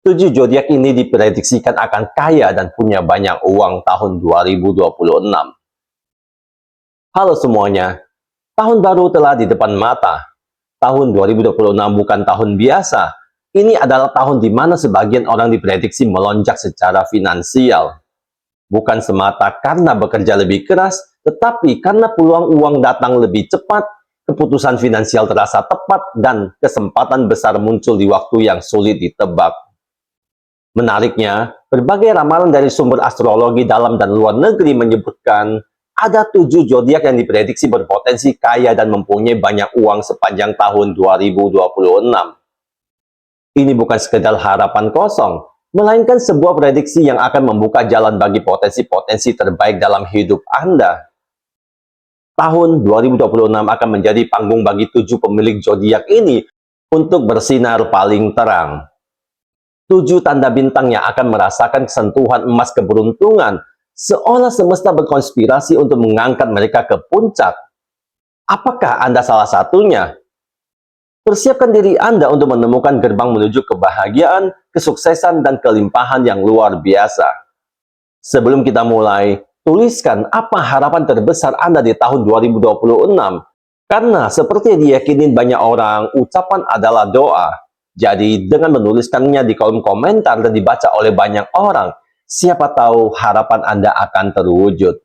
7 zodiak ini diprediksikan akan kaya dan punya banyak uang tahun 2026. Halo semuanya, tahun baru telah di depan mata. Tahun 2026 bukan tahun biasa. Ini adalah tahun di mana sebagian orang diprediksi melonjak secara finansial. Bukan semata karena bekerja lebih keras, tetapi karena peluang uang datang lebih cepat, keputusan finansial terasa tepat, dan kesempatan besar muncul di waktu yang sulit ditebak. Menariknya, berbagai ramalan dari sumber astrologi dalam dan luar negeri menyebutkan ada 7 zodiak yang diprediksi berpotensi kaya dan mempunyai banyak uang sepanjang tahun 2026. Ini bukan sekedar harapan kosong, melainkan sebuah prediksi yang akan membuka jalan bagi potensi-potensi terbaik dalam hidup Anda. Tahun 2026 akan menjadi panggung bagi 7 pemilik zodiak ini untuk bersinar paling terang. 7 tanda bintang yang akan merasakan sentuhan emas keberuntungan, seolah semesta berkonspirasi untuk mengangkat mereka ke puncak. Apakah Anda salah satunya? Persiapkan diri Anda untuk menemukan gerbang menuju kebahagiaan, kesuksesan, dan kelimpahan yang luar biasa. Sebelum kita mulai, tuliskan apa harapan terbesar Anda di tahun 2026. Karena seperti diyakini banyak orang, ucapan adalah doa. Jadi, dengan menuliskannya di kolom komentar dan dibaca oleh banyak orang, siapa tahu harapan Anda akan terwujud.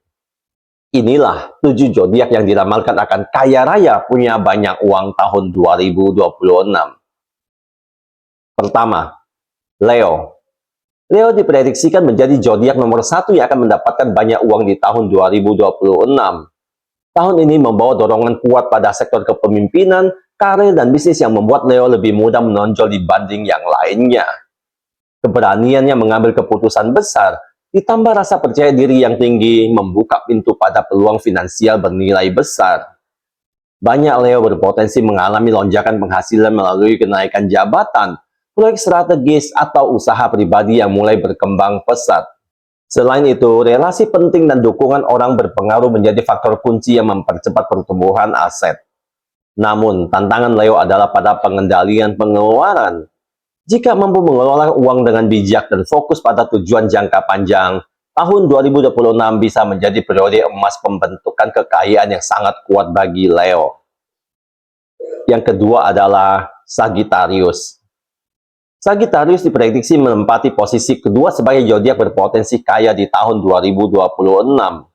Inilah 7 zodiak yang diramalkan akan kaya raya punya banyak uang tahun 2026. Pertama, Leo. Leo diprediksikan menjadi zodiak nomor 1 yang akan mendapatkan banyak uang di tahun 2026. Tahun ini membawa dorongan kuat pada sektor kepemimpinan, karir, dan bisnis yang membuat Leo lebih mudah menonjol dibanding yang lainnya. Keberaniannya mengambil keputusan besar, ditambah rasa percaya diri yang tinggi, membuka pintu pada peluang finansial bernilai besar. Banyak Leo berpotensi mengalami lonjakan penghasilan melalui kenaikan jabatan, proyek strategis, atau usaha pribadi yang mulai berkembang pesat. Selain itu, relasi penting dan dukungan orang berpengaruh menjadi faktor kunci yang mempercepat pertumbuhan aset. Namun, tantangan Leo adalah pada pengendalian pengeluaran. Jika mampu mengelola uang dengan bijak dan fokus pada tujuan jangka panjang, tahun 2026 bisa menjadi periode emas pembentukan kekayaan yang sangat kuat bagi Leo. Yang kedua adalah Sagittarius. Sagittarius diprediksi menempati posisi kedua sebagai zodiak berpotensi kaya di tahun 2026.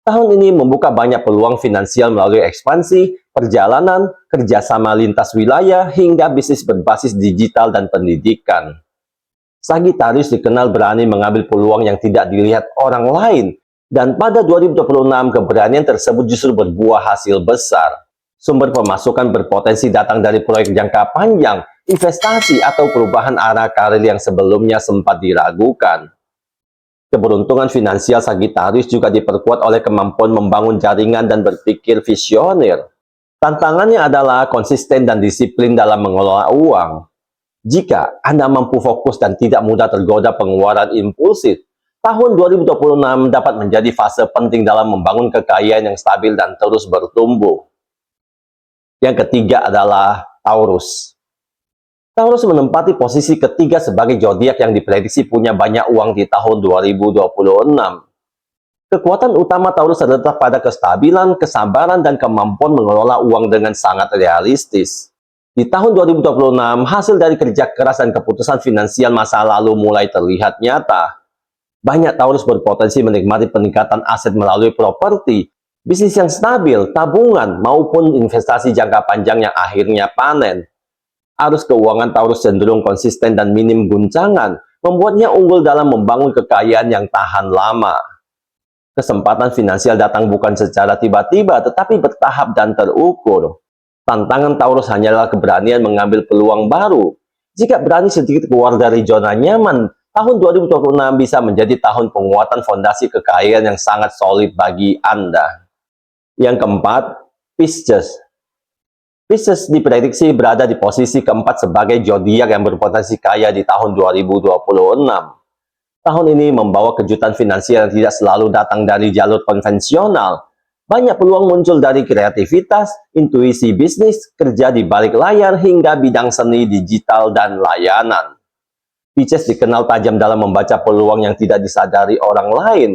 Tahun ini membuka banyak peluang finansial melalui ekspansi, perjalanan, kerjasama lintas wilayah, hingga bisnis berbasis digital dan pendidikan. Sagittarius dikenal berani mengambil peluang yang tidak dilihat orang lain, dan pada 2026 keberanian tersebut justru berbuah hasil besar. Sumber pemasukan berpotensi datang dari proyek jangka panjang, investasi, atau perubahan arah karir yang sebelumnya sempat diragukan. Keberuntungan finansial Sagittarius juga diperkuat oleh kemampuan membangun jaringan dan berpikir visioner. Tantangannya adalah konsisten dan disiplin dalam mengelola uang. Jika Anda mampu fokus dan tidak mudah tergoda pengeluaran impulsif, tahun 2026 dapat menjadi fase penting dalam membangun kekayaan yang stabil dan terus bertumbuh. Yang ketiga adalah Taurus. Taurus menempati posisi ketiga sebagai zodiak yang diprediksi punya banyak uang di tahun 2026. Kekuatan utama Taurus terletak pada kestabilan, kesabaran, dan kemampuan mengelola uang dengan sangat realistis. Di tahun 2026, hasil dari kerja keras dan keputusan finansial masa lalu mulai terlihat nyata. Banyak Taurus berpotensi menikmati peningkatan aset melalui properti, bisnis yang stabil, tabungan, maupun investasi jangka panjang yang akhirnya panen. Arus keuangan Taurus cenderung konsisten dan minim guncangan, membuatnya unggul dalam membangun kekayaan yang tahan lama. Kesempatan finansial datang bukan secara tiba-tiba, tetapi bertahap dan terukur. Tantangan Taurus hanyalah keberanian mengambil peluang baru. Jika berani sedikit keluar dari zona nyaman, tahun 2026 bisa menjadi tahun penguatan fondasi kekayaan yang sangat solid bagi Anda. Yang keempat, Pisces. Pisces diprediksi berada di posisi keempat sebagai zodiak yang berpotensi kaya di tahun 2026. Tahun ini membawa kejutan finansial yang tidak selalu datang dari jalur konvensional. Banyak peluang muncul dari kreativitas, intuisi bisnis, kerja di balik layar, hingga bidang seni, digital, dan layanan. Pisces dikenal tajam dalam membaca peluang yang tidak disadari orang lain.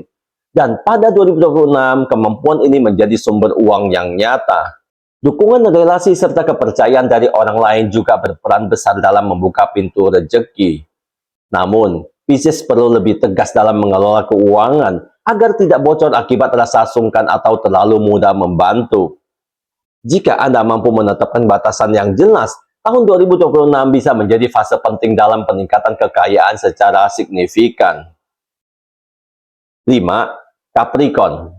Dan pada 2026, kemampuan ini menjadi sumber uang yang nyata. Dukungan relasi serta kepercayaan dari orang lain juga berperan besar dalam membuka pintu rezeki. Namun, Pisces perlu lebih tegas dalam mengelola keuangan agar tidak bocor akibat rasa sungkan atau terlalu mudah membantu. Jika Anda mampu menetapkan batasan yang jelas, tahun 2026 bisa menjadi fase penting dalam peningkatan kekayaan secara signifikan. 5. Capricorn.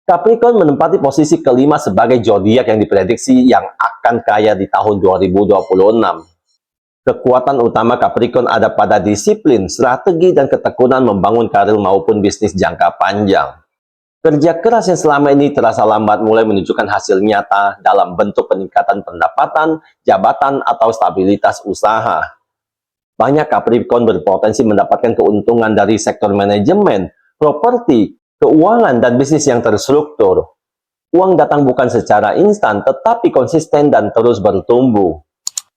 Capricorn menempati posisi kelima sebagai zodiak yang diprediksi yang akan kaya di tahun 2026. Kekuatan utama Capricorn ada pada disiplin, strategi, dan ketekunan membangun karir maupun bisnis jangka panjang. Kerja keras yang selama ini terasa lambat mulai menunjukkan hasil nyata dalam bentuk peningkatan pendapatan, jabatan, atau stabilitas usaha. Banyak Capricorn berpotensi mendapatkan keuntungan dari sektor manajemen, properti, keuangan, dan bisnis yang terstruktur. Uang datang bukan secara instan, tetapi konsisten dan terus bertumbuh.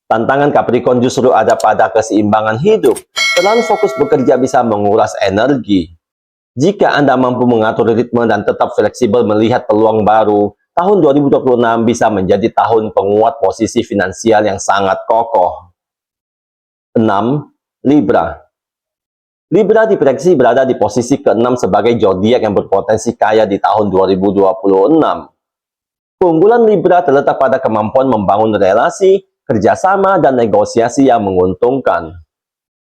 Tantangan Capricorn justru ada pada keseimbangan hidup. Terlalu fokus bekerja bisa menguras energi. Jika Anda mampu mengatur ritme dan tetap fleksibel melihat peluang baru, tahun 2026 bisa menjadi tahun penguat posisi finansial yang sangat kokoh. 6. Libra. Libra diprediksi berada di posisi ke-6 sebagai zodiak yang berpotensi kaya di tahun 2026. Keunggulan Libra terletak pada kemampuan membangun relasi, kerjasama, dan negosiasi yang menguntungkan.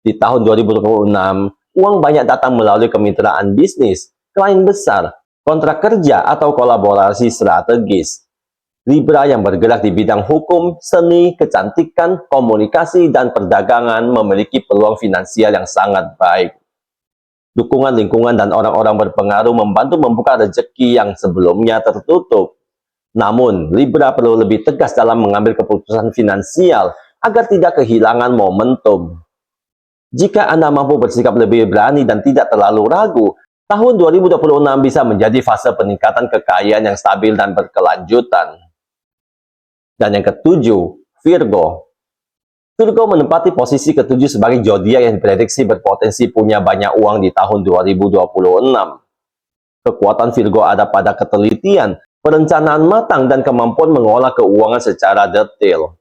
Di tahun 2026, uang banyak datang melalui kemitraan bisnis, klien besar, kontrak kerja, atau kolaborasi strategis. Libra yang bergerak di bidang hukum, seni, kecantikan, komunikasi, dan perdagangan memiliki peluang finansial yang sangat baik. Dukungan lingkungan dan orang-orang berpengaruh membantu membuka rezeki yang sebelumnya tertutup. Namun, Libra perlu lebih tegas dalam mengambil keputusan finansial agar tidak kehilangan momentum. Jika Anda mampu bersikap lebih berani dan tidak terlalu ragu, tahun 2026 bisa menjadi fase peningkatan kekayaan yang stabil dan berkelanjutan. Dan yang ketujuh, Virgo. Virgo menempati posisi ketujuh sebagai zodiak yang diprediksi berpotensi punya banyak uang di tahun 2026. Kekuatan Virgo ada pada ketelitian, perencanaan matang, dan kemampuan mengolah keuangan secara detail.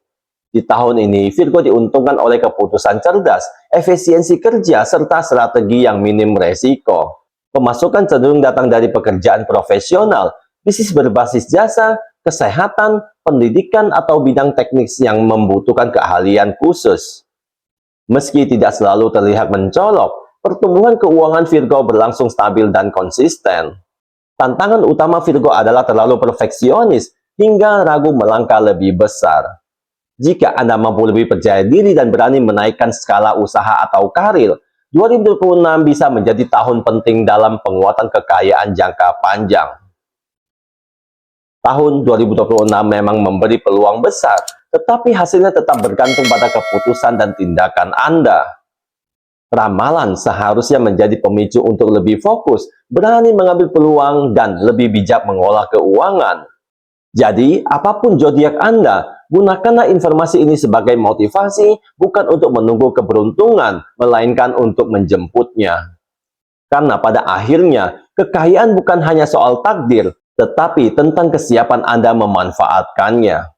Di tahun ini, Virgo diuntungkan oleh keputusan cerdas, efisiensi kerja, serta strategi yang minim resiko. Pemasukan cenderung datang dari pekerjaan profesional, bisnis berbasis jasa, kesehatan, pendidikan, atau bidang teknis yang membutuhkan keahlian khusus. Meski tidak selalu terlihat mencolok, pertumbuhan keuangan Virgo berlangsung stabil dan konsisten. Tantangan utama Virgo adalah terlalu perfeksionis hingga ragu melangkah lebih besar. Jika Anda mampu lebih percaya diri dan berani menaikkan skala usaha atau karir, 2026 bisa menjadi tahun penting dalam penguatan kekayaan jangka panjang. Tahun 2026 memang memberi peluang besar, tetapi hasilnya tetap bergantung pada keputusan dan tindakan Anda. Ramalan seharusnya menjadi pemicu untuk lebih fokus, berani mengambil peluang, dan lebih bijak mengolah keuangan. Jadi, apapun zodiak Anda, gunakanlah informasi ini sebagai motivasi, bukan untuk menunggu keberuntungan, melainkan untuk menjemputnya. Karena pada akhirnya, kekayaan bukan hanya soal takdir, tetapi tentang kesiapan Anda memanfaatkannya.